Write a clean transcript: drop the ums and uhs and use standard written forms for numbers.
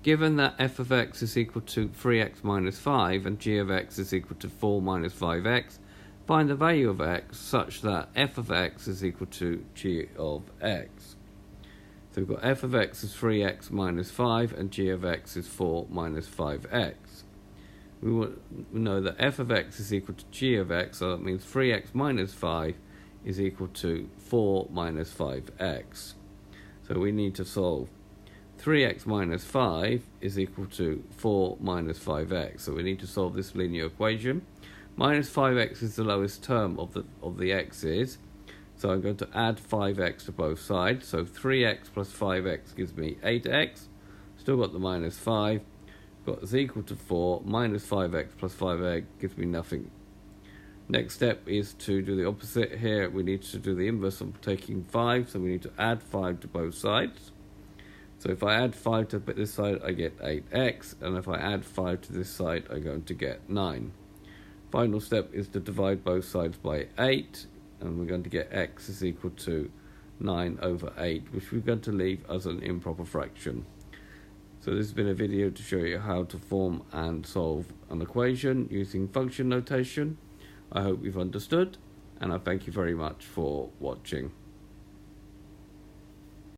Given that f of x is equal to 3x minus 5 and g of x is equal to 4 minus 5x, find the value of x such that f of x is equal to g of x. So we've got f of x is 3x minus 5 and g of x is 4 minus 5x. We know that f of x is equal to g of x, so that means 3x minus 5 is equal to 4 minus 5x. So we need to solve 3x minus 5 is equal to 4 minus 5x. So we need to solve this linear equation. Minus 5x is the lowest term of the x's. So I'm going to add 5x to both sides. So 3x plus 5x gives me 8x. Still got the minus 5. Got is equal to 4. Minus 5x plus 5x gives me nothing. Next step is to do the opposite here. We need to do the inverse of taking 5. So we need to add 5 to both sides. So if I add 5 to this side, I get 8x. And if I add 5 to this side, I'm going to get 9. Final step is to divide both sides by 8. And we're going to get x is equal to 9 over 8, which we're going to leave as an improper fraction. So this has been a video to show you how to form and solve an equation using function notation. I hope you've understood, and I thank you very much for watching.